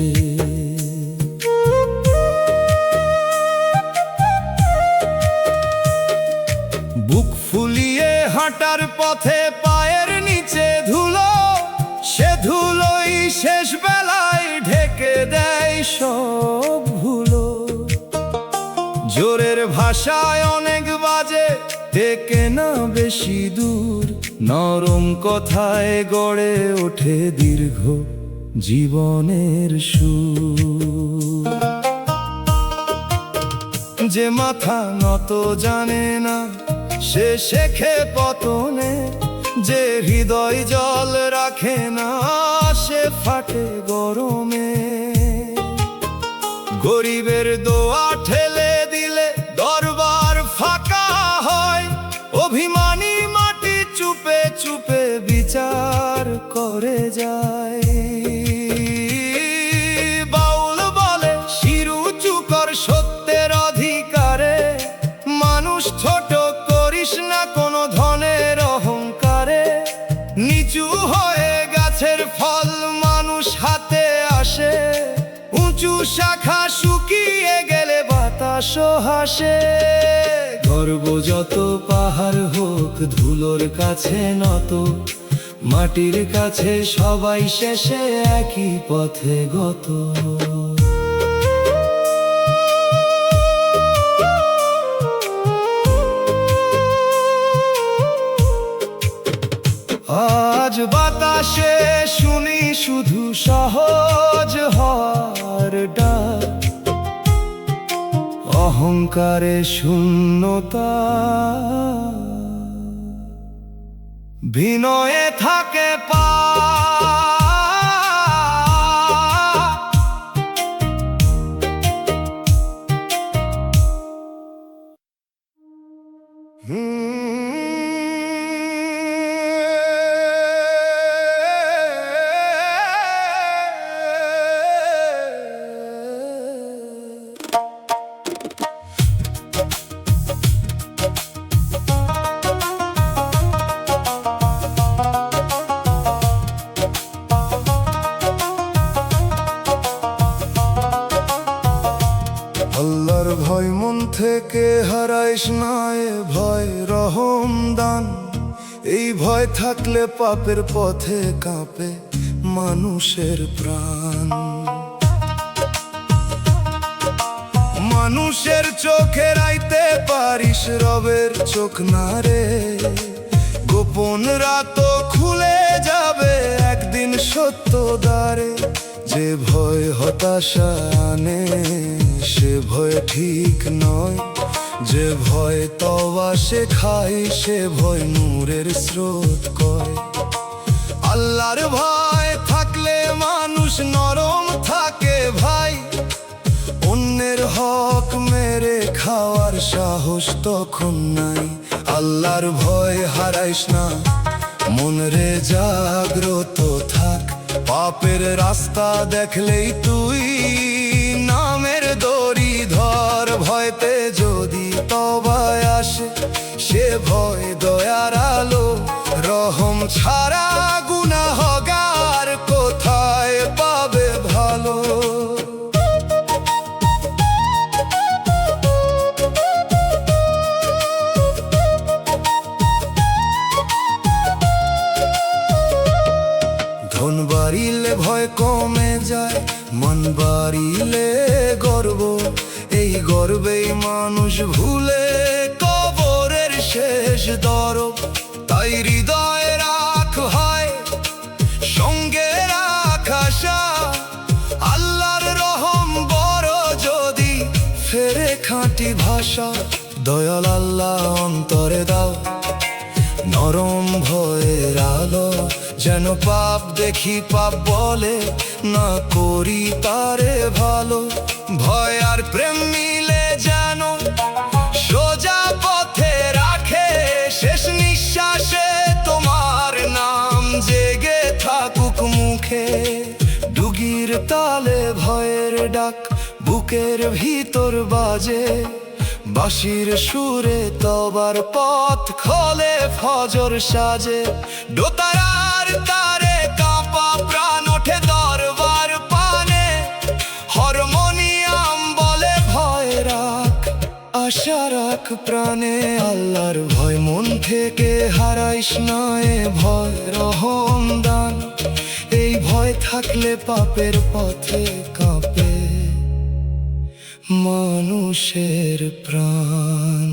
বুক ফুলিয়ে হাঁটার পথে পায়ের নিচে ধুলো, সে ধুলোই শেষ বেলায় ঢেকে দেয় সব ভুলো। জোরের ভাষায় অনেক বাজে, টেকে না বেশি দূর, নরম কথায় গড়ে ওঠে দীর্ঘ জীবনের সুর। যে মাথা নত জানে না সে শেখে পতনে, যে হৃদয় জল রাখে না সে ফাটে গরমে। গরিবের দোয়া ঠেলে দিলে দরবার ফাঁকা হয়, অভিমানী মাটি চুপে চুপে বিচার করে যায়। বাউল বলে শিরু চুকর সত্যের অধিকারে, মানুষ ছোট করিস না কোনো ধনের অহংকারে। নিচু হয়ে গাছের ফল মানুষ হাতে আসে, উঁচু শাখা শুকিয়ে গেলে বাতাসও হাসে। গর্ব যত পাহাড় হোক ধুলোর কাছে নত, মাটির কাছে সবাই শেষে একই পথে গত। আজ বাতাসে শুনি শুধু সহজ হওয়ার ডাক, অহংকারে শূন্যতা, বিনয়ে থাকে পা। আল্লাহর ভয় মন থেকে হারাইস না, এ ভয় রহম দান। এই ভয় থাকলে পাপের পথে কাঁপে মানুষের প্রাণ। মানুষের চোখে রাইতে পারিস, রবের চোখ না রে। গোপন রাত খুলে যাবে একদিন সত্য দ্বারে। যে ভয় হতাশা আনে সে ভয় ঠিক নয়, যে ভয় তওবা শেখায় সে ভয় নূরের স্রোত কয়। আল্লাহর ভয় থাকলে মানুষ নরম থাকে ভাই, অন্যের হক মেরে খাওয়ার সাহস তখন নাই। আল্লাহর ভয় হারাইস না, মন রে জাগ্রত থাক। পাপের রাস্তা দেখলেই তুই নামের দড়ি ধর। ভয়তে যদি তওবায় আসে সে ভয় দয়ার আলো। রহম ছাড়া গুনাহগার কোথায় পাবে ভালো। ধন বাড়িলে ভয় কমে যায়, মন বাড়িলে গর্ব। এই গর্বেই মানুষ ভুলে কবরের শেষ দরব। তাই হৃদয়ে রাখ হয় সঙ্গে রাখ আশা। আল্লাহর রহম বড় যদি ফেরে খাঁটি ভাষা। দয়াল আল্লাহ অন্তরে দাও নরম ভয়ের আলো। যেন পাপ দেখি পাপ বলে না করি তারে ভালো। ভয় আর প্রেম মিলে যেন সোজা পথে রাখে। শেষ নিঃশ্বাসে তোমার নাম জেগে থাকুক মুখে। ডুগির তালে ভয়ের ডাক বুকের ভিতর বাজে। বাঁশির সুরে তওবার পথ খোলে ফজর সাজে। দোতারার তারে কাঁপা প্রাণ ওঠে দরবার পানে। হারমোনিয়াম বলে ভয় রাখ আশা রাখ প্রাণে। আল্লাহর ভয় মন থেকে হারাইস না, এ ভয় রহম দান। এই ভয় থাকলে পাপের পথে কাঁপে মানুষের প্রাণ।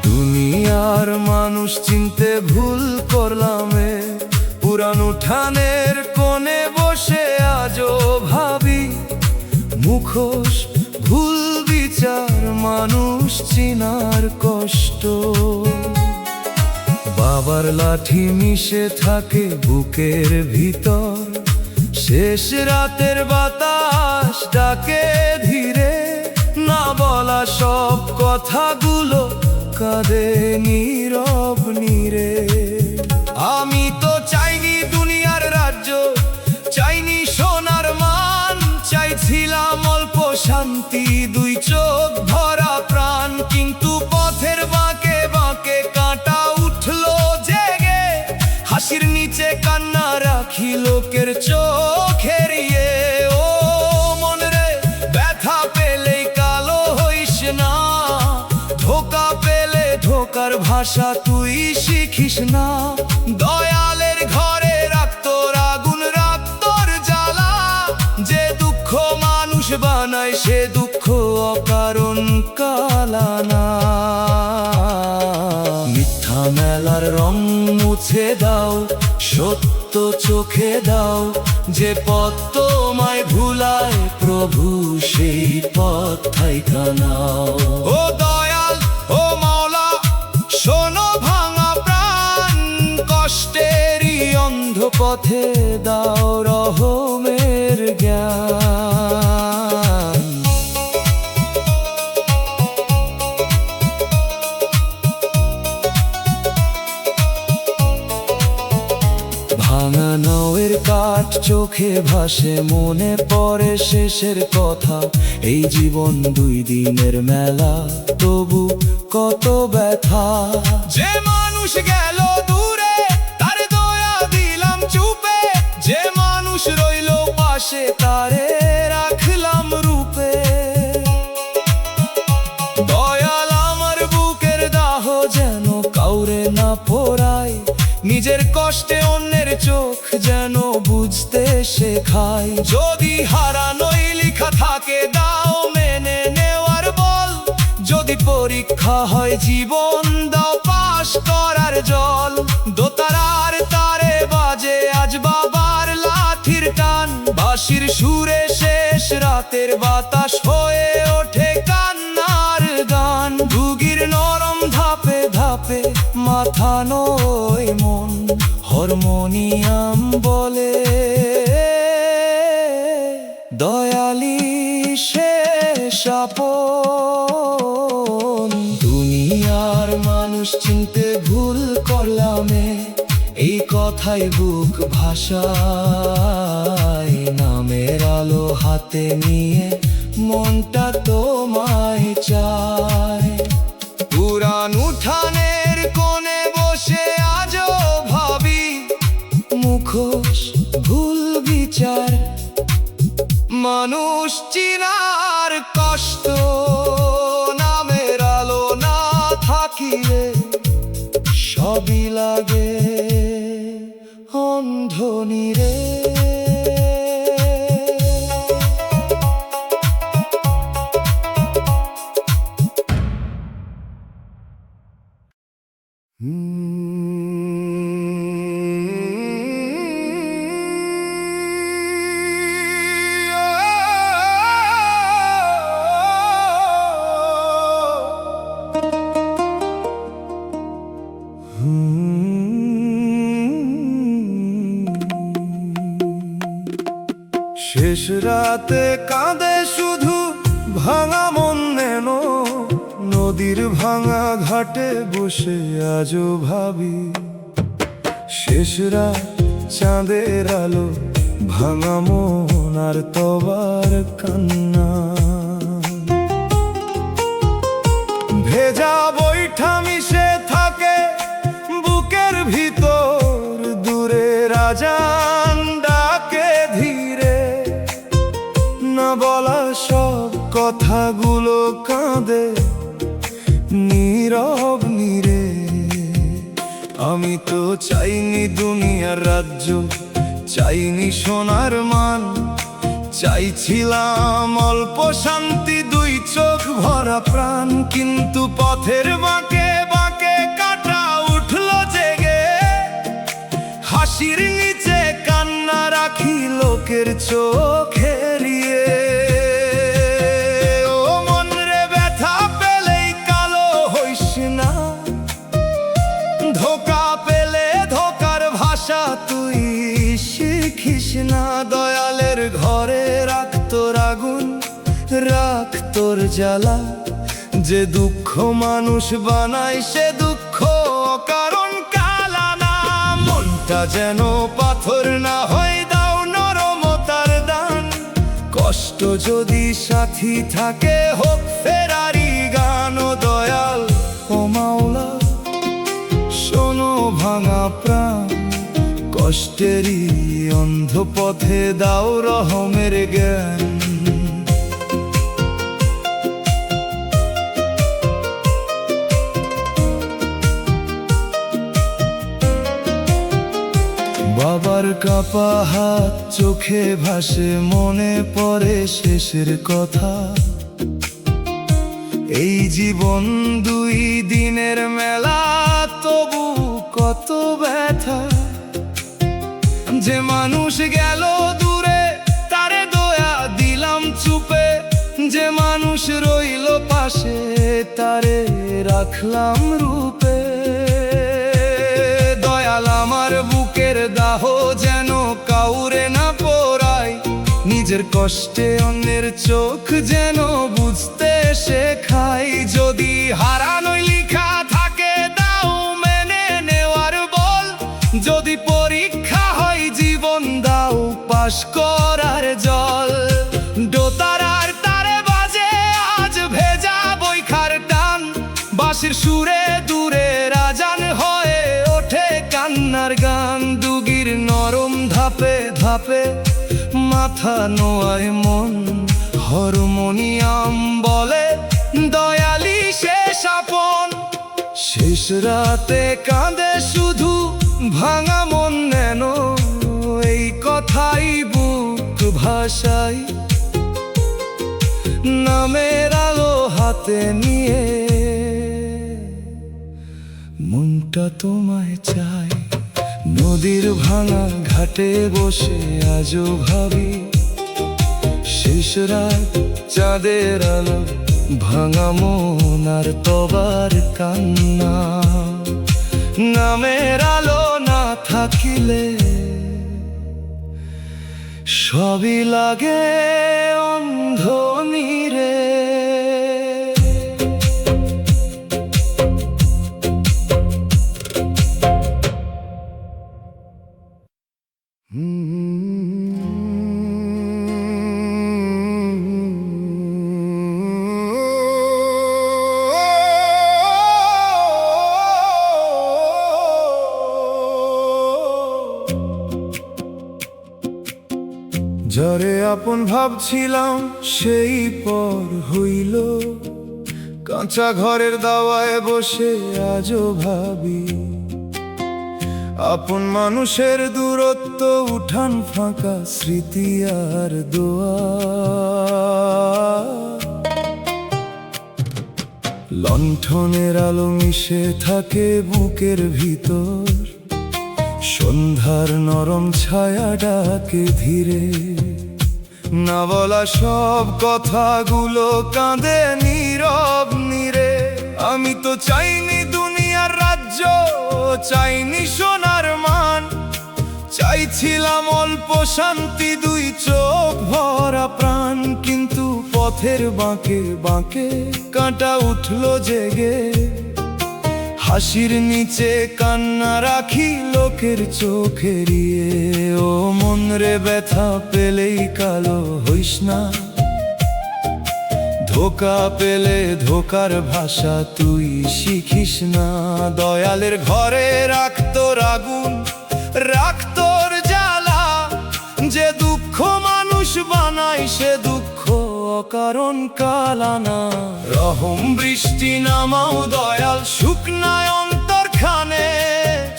দুনিয়ার মানুষ চিনতে ভুল করলাম, পুরান উঠানের কোণে বসে আজও ভাবি। মুখোশ ভুল বিচার মানুষ চিনার কষ্ট। বাবার লাঠি মিশে থাকে বুকের ভিতর। শেষ রাতের বাতাস ডাকে ধীরে। না বলা সব কথাগুলো কাঁদে নীরব নীরে। আমি তো চাইনি দুনিয়ার রাজ্য, চাইনি সোনার মান, চাইছিলাম অল্প শান্তি, দুই চোখ ভরা প্রাণ। কিন্তু পথের বাঁকে বাঁকে কাঁটা উঠলো জেগে, হাসির নিচে কান্না রাখি লোকের চোখ এড়িয়ে। ও মন রে, ব্যথা পেলেই কালো হইস না, ধোকা পেলে ধোকার ভাষা তুই শিখিস না। দয়ালের ঘরে রাখ তোর আগুন, রাখ তোর জ্বালা, যে দুঃখ মানুষ বানায় সে দুঃখ অকারণ কালা না। মিথ্যা মেলার রং মুছে দাও, সত্য চোখে দাও, যে পথ তোমায় ভুলায় প্রভু সেই পথ থাইকা নাও। ও দয়াল, ও মাওলা, শোনো ভাঙা প্রাণ, কষ্টেরই অন্ধ পথে দাও রহমের জ্ঞান। ভাঙা নাওয়ের কাঠ চোখে ভাসে, মনে পড়ে শেষের কথা। এই জীবন দুই দিনের মেলা, তবু কত ব্যথা। যে মানুষ গেল দূরে তার দয়া দিলাম চুপে, যে মানুষ রইল পাশে তারে রাখলাম রূপে। দয়াল আমার বুকের দাহ যেন কাউরে না পোড়ায়, নিজের কষ্টে অন্যের চোখ যেন বুঝতে শেখায়। যদি হারানোই লেখা থাকে দাও মেনে নেওয়ার বল, যদি পরীক্ষা হয় জীবন দাও পাশ করার জল। দোতারার তারে বাজে আজ বাবার লাঠির টান, বাঁশির সুরে শেষ রাতের বাতাস হয়ে ওঠে কান্নার গান। ভুগির নরম ধাপে ধাপে মাথা নয় মন, হারমোনিয়াম বলে দয়ালি শেষ আপন। দুনিয়ার মানুষ চিনতে ভুল করলামে, এই কথাই বুক ভাষায়। নামের আলো হাতে নিয়ে মনটা তোমায় চায়। পুরান উঠানের কোণে বসে আজও ভাবি, মুখোশ ভুল বিচার, মানুষ চিনার কষ্ট। নামের আলো না থাকিলে সবই লাগে অন্ধনীরে। শেষ রাতে কাঁদে শুধু ভাঙা মন নেন, নদীর ভাঙা ঘাটে বসে আজও ভাবি। শেষ রাত চাঁদের আলো, ভাঙা মন আর তবার কান্না। ভেজা বৈঠা মিশে থাকে বুকের ভিতর, দূরে রাজান ডাকে ধীরে। না বলা সব কথাগুলো কাঁদে নীরব নীরে। আমি তো চাইনি দুনিয়ার রাজ্য, চাইনি সোনার মান, চাইছিলাম অল্প শান্তি, দুই চোখ ভরা প্রাণ। কিন্তু পথের বাঁকে বাঁকে কাঁটা উঠলো জেগে, হাসির নিচে কান্না রাখি লোকের চোখ এড়িয়ে। ও মন রে, ব্যথা পেলেই কালো হইস না, ধোকা পেলে ধোকার ভাষা তুই শিখিস না। দয়ালের ঘরে রাখ তোর আগুন, রাখ তোর জ্বালা, যে দুঃখ মানুষ বানায় সে দুঃখ কারণ কালানা। মনটা যেন পাথর না হয়, দাও নরমতার দান। কষ্ট যদি সাথী থাকে, হোক ফেরারি গান। ও দয়াল, ও মাওলা, শোনো ভাঙা প্রাণ। কষ্টেরই অন্ধ পথে দাও রহমের জ্ঞান। বাবার কাপা হাত চোখে ভাসে, মনে পড়ে শেষের কথা। এই জীবন দুই দিনের মেলা, তবু কত ব্যথা। যে মানুষ গেল দূরে, তারে দয়া দিলাম চুপে। যে মানুষ রইল পাশে, তারে রাখলাম রূপে। দয়াল, আমার বুকের দাহ যেন কাউরে না পোড়ায়। নিজের কষ্টে অন্যের চোখ যেন বুঝতে শেখাই। যদি হারানোই লিখা থাকে, দাও মেনে নেওয়ার বল। যদি পরীক্ষা হয় জীবন, দাও পাশ করার জল। দোতারার তারে বাজে আজ ভেজা বৈখার টান। বাঁশির সুরে দূরে রাজান হয়ে ওঠে কান্নার গান। দুগির নরম ধাপে ধাপে মাথা নোয়ায় মন। হারমোনিয়াম বলে দয়ালি শেষ আপন। শেষ রাতে কাঁদে শুধু ভাঙা মন নেন। এই কথাই বুক ভাষাই, নামের আলো হাতে নিয়ে। মনটা তোমায় চাই। নদীর ভাঙা ঘাটে বসে আজও ভাবি। শেষ রাত চাঁদের আলো, ভাঙা মন আর তবার কান্না। নামের আলো না থাকিলে সবই লাগে অন্ধ নীরে। যারে আপন ভাবছিলাম সেই পর হইল। কাঁচা ঘরের দাওয়ায় বসে আজও ভাবি। আপন মানুষের দূরত্ব, উঠান ফাঁকা স্মৃতি আর দোয়া। লণ্ঠনের আলো মিশে থাকে বুকের ভিতর। সন্ধ্যার নরম ছায়া ডাকে ধীরে। না বলা সব কথাগুলো কাঁদে নীরব নীরে। আমি তো চাইনি দুনিয়ার রাজ্য, চাইনি সোনার মান। চাইছিলাম অল্প শান্তি, দুই চোখ ভরা প্রাণ। কিন্তু পথের বাঁকে বাঁকে কাঁটা উঠলো জেগে। হাসির নিচে কান্না রাখি লোকের চোখে এড়িয়ে। ও মন রে, ব্যথা পেলেই কালো হইস না। ধোকা পেলে ধোকার ভাষা তুই শিখিস না। দয়ালের ঘরে রাখতো আগুন, রাখতোর জ্বালা। যে দুঃখ মানুষ বানায় সে দুঃখ অকারণ কালানা। রহম বৃষ্টি নামাও দয়াল, শুকনায় অন্তর খানে।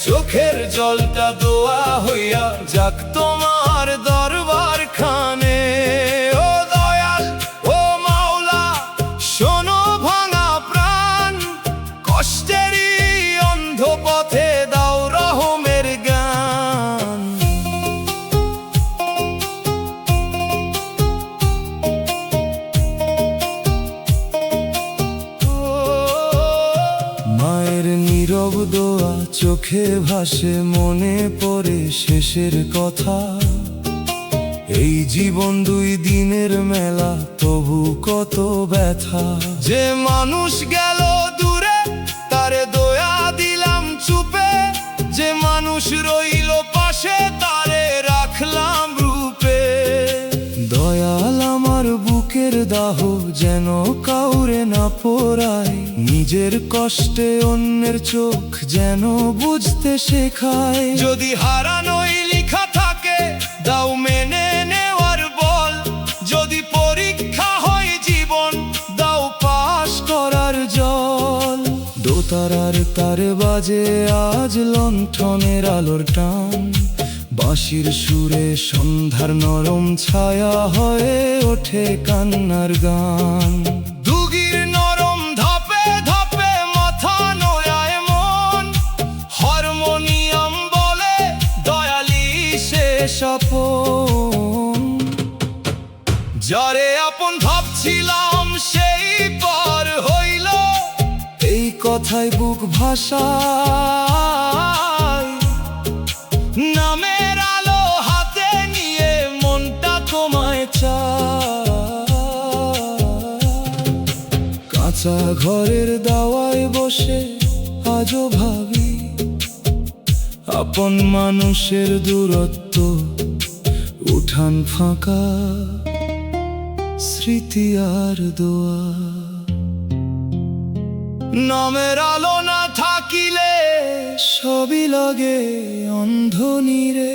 চোখের জলটা দোয়া হইয়া যাক তোমার দরবার খানে। ও দয়াল, ও মাওলা, শোনো ভাঙা প্রাণ। কষ্টেরই অন্ধ পথে দাও রহমের গান। মায়ের নীরব দোয়া চোখে ভাসে, মনে পড়ে শেষের কথা। এই জীবন দুই দিনের মেলা, তবু কত ব্যথা। যে মানুষ গেল দূরে, তারে দয়া দিলাম চুপে। যে মানুষ রইল পাশে, তারে রাখলাম রূপে। দয়াল আমার বুকের দাহ যেন কাউরে না পোড়ায়, নিজের কষ্টে অন্যের চোখ যেন বুঝতে শেখায়। যদি হারানোই লেখা থাকে, দাও মেনে নেওয়ার বল। যদি পরীক্ষা হয় জীবন, দাও পাশ করার জল। দোতারার তারে বাজে আজ লণ্ঠনের আলোর টান, বাঁশির সুরে সন্ধ্যার নরম ছায়া হয়ে ওঠে কান্নার গান। দুগির নরম ধাপে ধাপে মাথা নোয়ায় মন, হারমোনিয়াম বলে দয়ালি শেষ আপন। যারে আপন ভাবছিলাম সেই পার হইল, এই কথায় বুক ভাষায়। নামের আলো হাতে নিয়ে মনটা তোমায় চায়। কাঁচা ঘরের দাওয়ায় বসে আজও ভাবি, আপন মানুষের দূরত্ব, উঠান ফাঁকা, স্মৃতি আর দোয়া। নামের আলো না থাকিলে সবই লাগে অন্ধনীরে।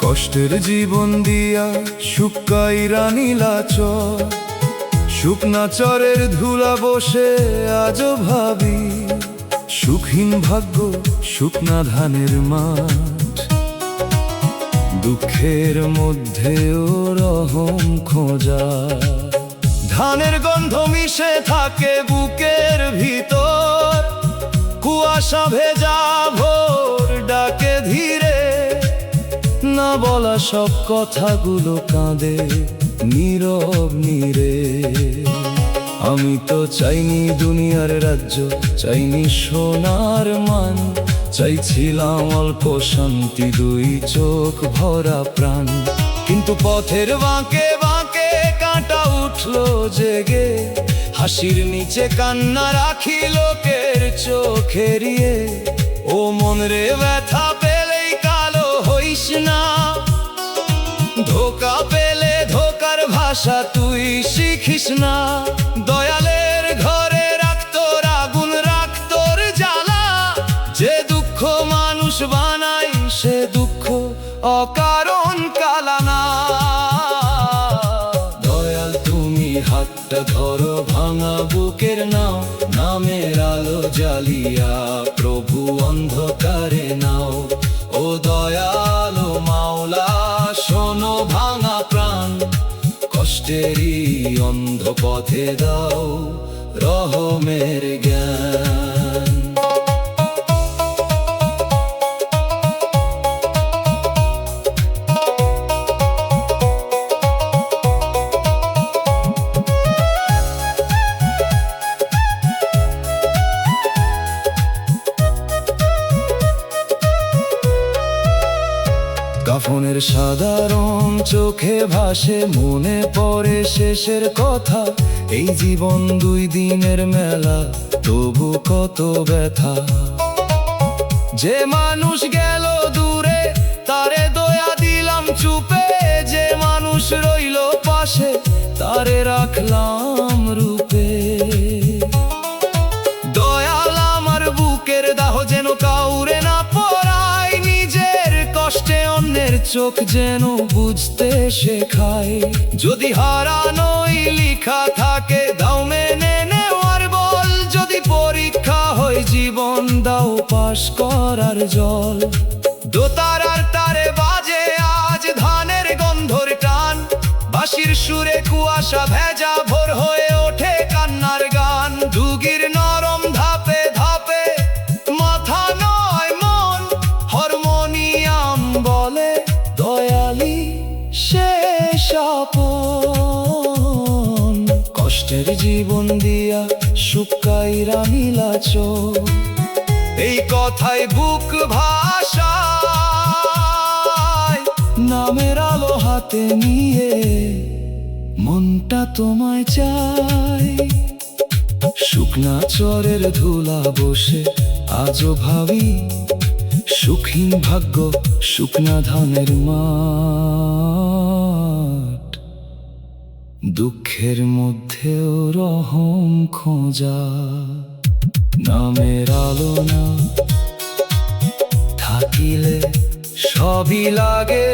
কষ্টের জীবন দিয়া শুকাইরা নীলা চর, শুকনা চরের ধুলা বসে আজও ভাবি। সুখহীন ভাগ্য শুকনা ধানের মাঠ, দুঃখের মধ্যেও রহম খোঁজা। ধানের গন্ধ মিশে থাকে বুকের ভিতর, কুয়াশা ভেজা ভোর ডাকে ধীরে। না বলা সব কথাগুলো কাঁদে নীরব নীরে। আমি তো চাইনি দুনিয়ার রাজ্য, চাইনি সোনার মান, চাইছিলাম অল্প শান্তি, দুই চোখ ভরা প্রাণ। কিন্তু পথের বাঁকে বাঁকে কাঁটা উঠলো জেগে, হাসির নিচে কান্না রাখি লোকের চোখে এড়িয়ে। ও মন রে ব্যথা পেলেই কালো হইস না, ধোকা পেলে ধোকার ভাষা তুই শিখিস না। দয়ালের ঘরে রাখ তোর আগুন, রাখ তোর জ্বালা। যে দুঃখ মানুষ বানাই, সে দুঃখ অকারণ কালা না। দয়াল তুমি হাতটা ধরো, ভাঙা বুকের নাও। নামের আলো জ্বালিয়া প্রভু অন্ধকারে নাও। ও দয়ালো মাওলা, শোনো ভাঙা প্রাণ, কষ্টেরই অন্ধ পথে দাও রহমের জ্ঞান। কাফনের সাধারণ চোখে ভাসে, মনে পড়ে শেষের কথা। এই জীবন দুই দিনের মেলা, তবু কত ব্যথা। যে মানুষ গেল দূরে, তারে দয়া দিলাম চুপে। যে মানুষ রইল পাশে, তারে রাখলাম রূপে। দয়াল আমার বুকের দাহ যেন কাউরে না পোড়ায়, নিজের কষ্টে অন্যের চোখ যেন বুঝতে শেখায়। যদি হারানোই লিখা থাকে দাও মেনে নেওয়ার বল, যদি পরীক্ষা হয় জীবন দাও পাশ করার জল। দোতারার তারে বাজে আজ ধানের গন্ধর টান, বাঁশির সুরে কুয়াশা ভেজা ভোর হয়ে ওঠে কান্নার গান। দুগির নরম ধাপে ধাপে মাথা নয় মন, হারমোনিয়াম বলে দয়ালি শেষ আপন। কষ্টের জীবন দিয়া শুকাইরা নীলাচ, এই কথাই বুক ভাষায়। নামের আলো হাতে নিয়ে মনটা তোমায় চাই। শুকনা চরের ধুলা বসে আজও ভাবি, সুখহীন ভাগ্য শুকনা ধানের মাঠ। দুঃখের মধ্যেও রহম খোঁজা, নামের আলো না থাকিলে সবই লাগে